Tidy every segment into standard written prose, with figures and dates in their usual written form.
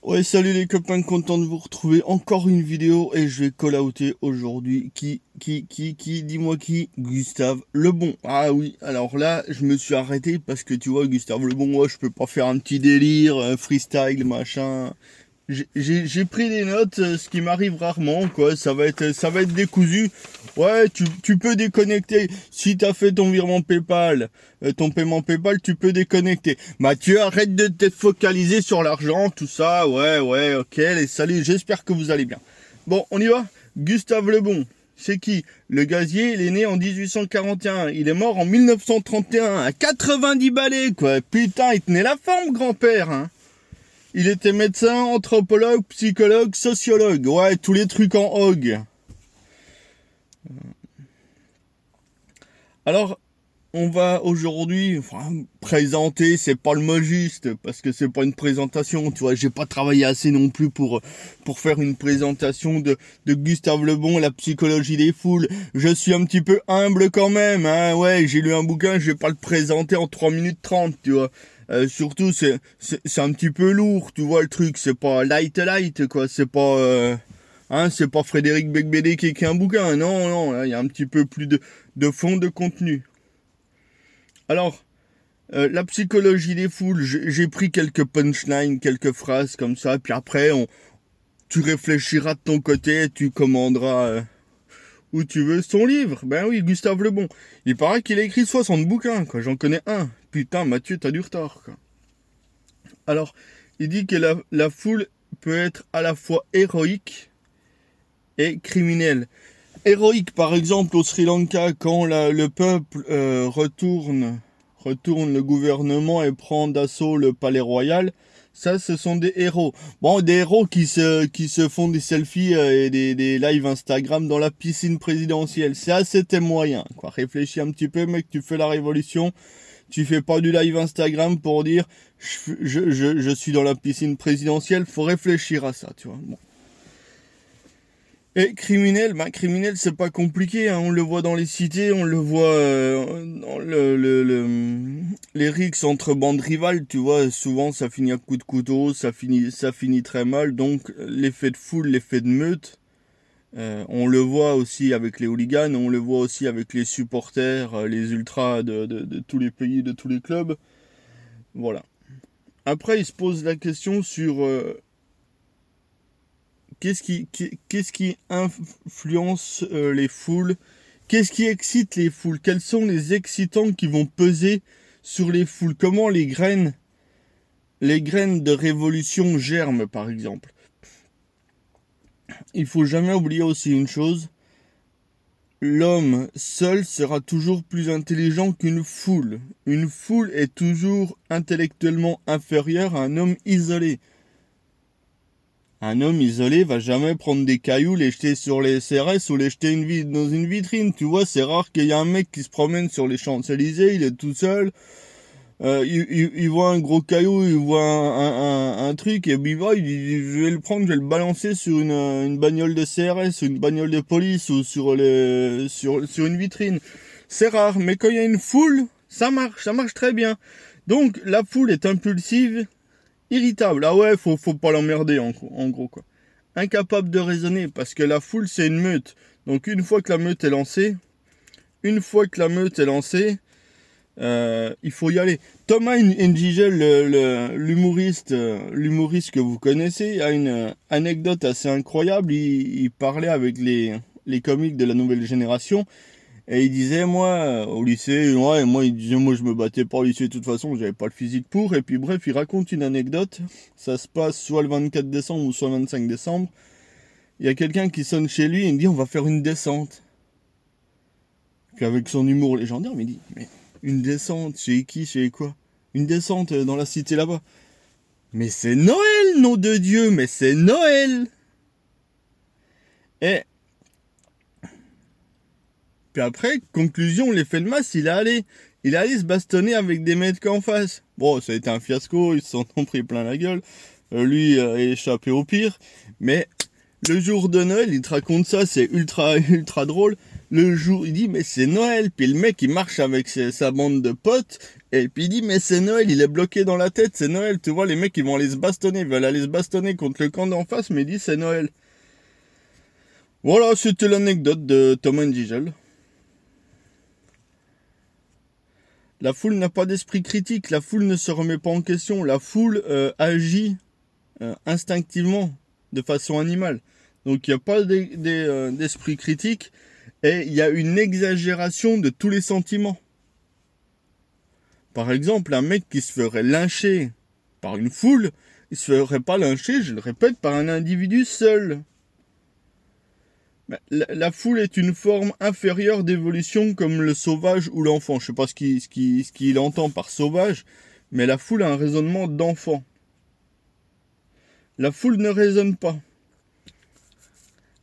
Ouais, salut les copains, content de vous retrouver. Encore une vidéo et je vais call-outer aujourd'hui. Dis-moi qui? Gustave Lebon. Ah oui, alors là, je me suis arrêté parce que tu vois, Gustave Lebon, moi, je peux pas faire un petit délire, freestyle, machin. J'ai pris des notes, ce qui m'arrive rarement, quoi. Ça va être décousu. Ouais, tu peux déconnecter. Si t'as fait ton virement PayPal, ton paiement PayPal, tu peux déconnecter. Mathieu, arrête de te focaliser sur l'argent, tout ça. Ouais, ok. Les salut, j'espère que vous allez bien. Bon, on y va. Gustave Lebon, c'est qui? Le gazier, il est né en 1841. Il est mort en 1931, à 90 balais, quoi. Putain, il tenait la forme, grand-père, hein. Il était médecin, anthropologue, psychologue, sociologue. Ouais, tous les trucs en hog. Alors, on va aujourd'hui présenter, c'est pas le mot juste, parce que c'est pas une présentation, tu vois, j'ai pas travaillé assez non plus pour faire une présentation de Gustave Lebon, la psychologie des foules. Je suis un petit peu humble quand même, hein, ouais, j'ai lu un bouquin, je vais pas le présenter en 3 minutes 30, tu vois. Surtout, c'est un petit peu lourd, tu vois, le truc, c'est pas light, quoi, c'est pas... c'est pas Frédéric Becbédé qui écrit un bouquin, non, il y a un petit peu plus de fond, de contenu. Alors, la psychologie des foules, j'ai pris quelques punchlines, quelques phrases comme ça, puis après, tu réfléchiras de ton côté, tu commanderas où tu veux son livre. Ben oui, Gustave Lebon. Il paraît qu'il a écrit 60 bouquins, quoi. J'en connais un. Putain, Mathieu, t'as du retard, quoi. Alors, il dit que la foule peut être à la fois héroïque et criminelle. Héroïque, par exemple, au Sri Lanka, quand le peuple retourne le gouvernement et prend d'assaut le palais royal, ça, ce sont des héros. Bon, des héros qui se font des selfies et des lives Instagram dans la piscine présidentielle. Ça, c'était moyen, quoi. Réfléchis un petit peu, mec, tu fais la révolution. Tu fais pas du live Instagram pour dire je suis dans la piscine présidentielle. Faut réfléchir à ça, tu vois. Bon. Et criminel, c'est pas compliqué, hein. On le voit dans les cités, on le voit dans les rixes entre bandes rivales, tu vois. Souvent, ça finit à coups de couteau, ça finit très mal. Donc, l'effet de foule, l'effet de meute, on le voit aussi avec les hooligans, on le voit aussi avec les supporters, les ultras de tous les pays, de tous les clubs. Voilà. Après, il se pose la question sur qu'est-ce qui influence les foules? Qu'est-ce qui excite les foules? Quels sont les excitants qui vont peser sur les foules? Comment les graines de révolution germent, par exemple? Il faut jamais oublier aussi une chose. L'homme seul sera toujours plus intelligent qu'une foule. Une foule est toujours intellectuellement inférieure à un homme isolé. Un homme isolé va jamais prendre des cailloux, les jeter sur les CRS ou les jeter dans une vitrine. Tu vois, c'est rare qu'il y ait un mec qui se promène sur les Champs-Élysées, il est tout seul. Il voit un gros caillou, il voit un truc, et puis il dit, je vais le prendre, je vais le balancer sur une bagnole de CRS, une bagnole de police, ou sur une vitrine. C'est rare, mais quand il y a une foule, ça marche très bien. Donc, la foule est impulsive, irritable. Ah ouais, faut pas l'emmerder, en gros, quoi. Incapable de raisonner, parce que la foule, c'est une meute. Donc, une fois que la meute est lancée, il faut y aller. Thomas N'Gigel, l'humoriste que vous connaissez, a une anecdote assez incroyable. Il parlait avec les comiques de la nouvelle génération et il disait, moi, au lycée, ouais, il disait, moi, je me battais pas au lycée de toute façon, j'avais pas le physique pour. Et puis, bref, il raconte une anecdote. Ça se passe soit le 24 décembre ou soit le 25 décembre. Il y a quelqu'un qui sonne chez lui et il me dit, on va faire une descente. Puis avec son humour légendaire, il me dit, mais une descente, chez qui, chez quoi? Une descente dans la cité là-bas. Mais c'est Noël, nom de Dieu, mais c'est Noël! Et puis après, conclusion, l'effet de masse, il est allé se bastonner avec des mecs en face. Bon, ça a été un fiasco, ils se sont pris plein la gueule. Lui a échappé au pire. Mais le jour de Noël, il te raconte ça, c'est ultra, ultra drôle. Le jour, il dit, mais c'est Noël. Puis le mec, il marche avec sa bande de potes. Et puis il dit, mais c'est Noël, il est bloqué dans la tête, c'est Noël. Tu vois, les mecs, ils vont aller se bastonner. Ils veulent aller se bastonner contre le camp d'en face, mais il dit, c'est Noël. Voilà, c'était l'anecdote de Thomas Nigel. La foule n'a pas d'esprit critique. La foule ne se remet pas en question. La foule agit instinctivement, de façon animale. Donc il n'y a pas d'esprit critique. Et il y a une exagération de tous les sentiments. Par exemple, un mec qui se ferait lyncher par une foule, il se ferait pas lyncher, je le répète, par un individu seul. La foule est une forme inférieure d'évolution comme le sauvage ou l'enfant. Je sais pas ce qu'il entend par sauvage, mais la foule a un raisonnement d'enfant. La foule ne raisonne pas.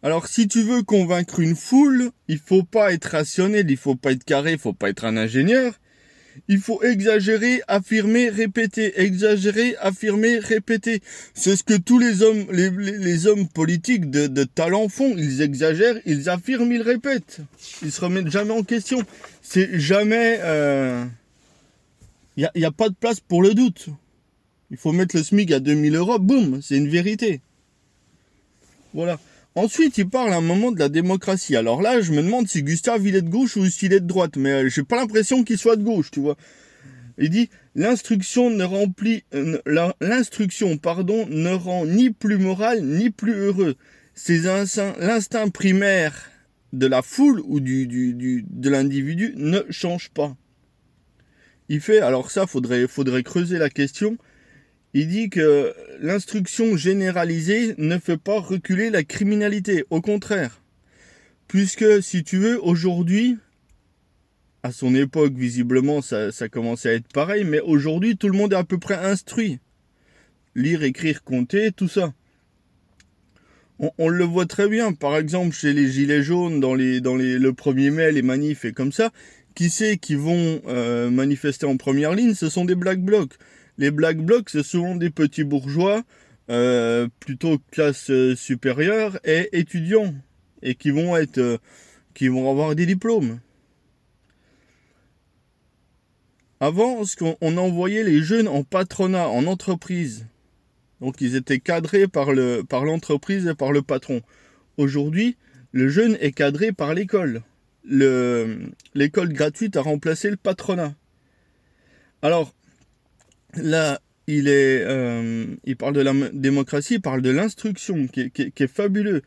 Alors, si tu veux convaincre une foule, il faut pas être rationnel, il faut pas être carré, il faut pas être un ingénieur. Il faut exagérer, affirmer, répéter. Exagérer, affirmer, répéter. C'est ce que tous les hommes politiques de talent font. Ils exagèrent, ils affirment, ils répètent. Ils se remettent jamais en question. C'est jamais... y a pas de place pour le doute. Il faut mettre le SMIC à 2000 €, boum, c'est une vérité. Voilà. Ensuite, il parle à un moment de la démocratie. Alors là, je me demande si Gustave, il est de gauche ou s'il est de droite. Mais j'ai pas l'impression qu'il soit de gauche, tu vois. Il dit, l'instruction, ne rend ni plus moral, ni plus heureux. C'est l'instinct primaire de la foule ou de l'individu ne change pas. Il fait, alors ça, faudrait creuser la question. Il dit que l'instruction généralisée ne fait pas reculer la criminalité, au contraire. Puisque, si tu veux, aujourd'hui, à son époque, visiblement, ça commençait à être pareil, mais aujourd'hui, tout le monde est à peu près instruit. Lire, écrire, compter, tout ça. On le voit très bien, par exemple, chez les Gilets jaunes, le 1er mai, les manifs et comme ça. Qui c'est qui vont manifester en première ligne? Ce sont des Black Blocs. Les Black Blocs, c'est souvent des petits bourgeois, plutôt classe supérieure et étudiants, et qui vont avoir des diplômes. Avant, on envoyait les jeunes en patronat, en entreprise. Donc ils étaient cadrés par l'entreprise et par le patron. Aujourd'hui, le jeune est cadré par l'école. L'école gratuite a remplacé le patronat. Alors, là, il parle de la démocratie, il parle de l'instruction, qui est fabuleux.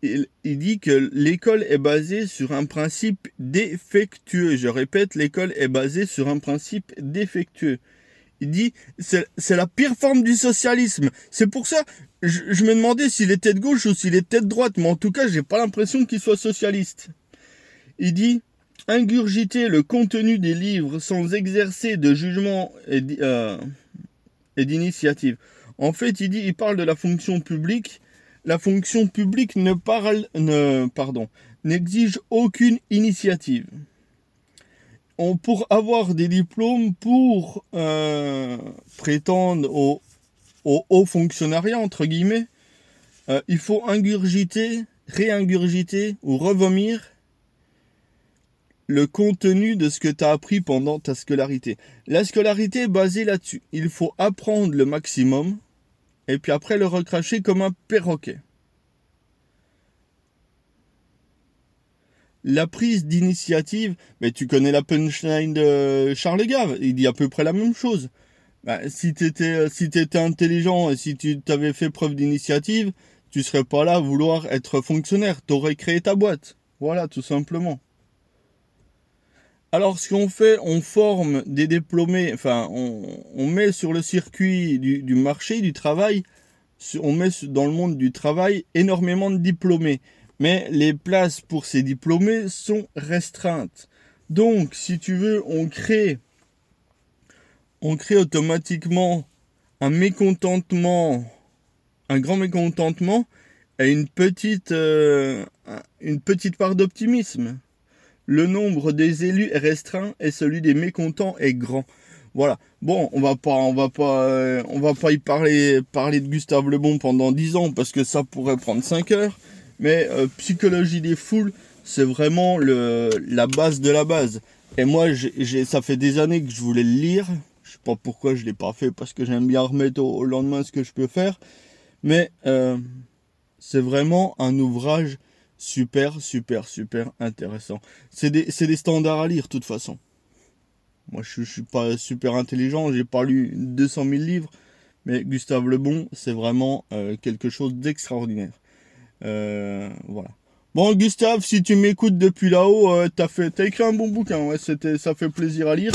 Il dit que l'école est basée sur un principe défectueux. Je répète, l'école est basée sur un principe défectueux. Il dit, c'est la pire forme du socialisme. C'est pour ça, je me demandais s'il était de gauche ou s'il était de droite, mais en tout cas, j'ai pas l'impression qu'il soit socialiste. Il dit, ingurgiter le contenu des livres sans exercer de jugement et d'initiative. En fait, il parle de la fonction publique. La fonction publique n'exige aucune initiative. Pour avoir des diplômes, pour prétendre au haut fonctionnariat, entre guillemets, il faut ingurgiter, réingurgiter ou revomir le contenu de ce que tu as appris pendant ta scolarité. La scolarité est basée là-dessus. Il faut apprendre le maximum et puis après le recracher comme un perroquet. La prise d'initiative, mais tu connais la punchline de Charles Gave, il dit à peu près la même chose. Si t'étais intelligent et si tu t'avais fait preuve d'initiative, tu serais pas là à vouloir être fonctionnaire, t'aurais créé ta boîte. Voilà, tout simplement. Alors, ce qu'on fait, on forme des diplômés, enfin, on met sur le circuit du marché, du travail, on met dans le monde du travail énormément de diplômés. Mais les places pour ces diplômés sont restreintes. Donc, si tu veux, on crée automatiquement un grand mécontentement et une petite part d'optimisme. Le nombre des élus est restreint et celui des mécontents est grand. Voilà. Bon, on va pas y parler de Gustave Le Bon pendant 10 ans parce que ça pourrait prendre 5 heures. Mais psychologie des foules, c'est vraiment la base de la base. Et moi, ça fait des années que je voulais le lire. Je sais pas pourquoi je l'ai pas fait, parce que j'aime bien remettre au lendemain ce que je peux faire. Mais c'est vraiment un ouvrage super, super, super intéressant. C'est des standards à lire, de toute façon. Moi, je suis pas super intelligent, j'ai pas lu 200 000 livres, mais Gustave Le Bon, c'est vraiment quelque chose d'extraordinaire. Voilà. Bon, Gustave, si tu m'écoutes depuis là-haut, t'as écrit un bon bouquin, ouais, ça fait plaisir à lire.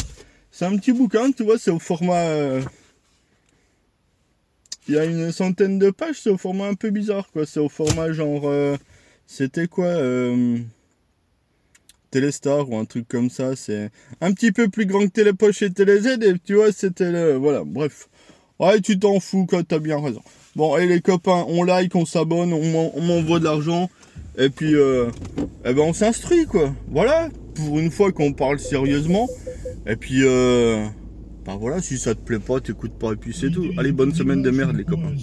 C'est un petit bouquin, tu vois, c'est au format... il y a une centaine de pages, c'est au format un peu bizarre, quoi. C'est au format genre... c'était quoi Téléstar ou un truc comme ça. C'est un petit peu plus grand que Télépoche et TéléZ, et tu vois, c'était le... Voilà, bref. Ouais, tu t'en fous, quoi, t'as bien raison. Bon, et les copains, on like, on s'abonne, on m'envoie de l'argent, et puis, eh ben, on s'instruit, quoi. Voilà, pour une fois qu'on parle sérieusement. Et puis, bah voilà, si ça te plaît pas, t'écoutes pas, et puis c'est tout. Allez, bonne semaine de merde, les copains.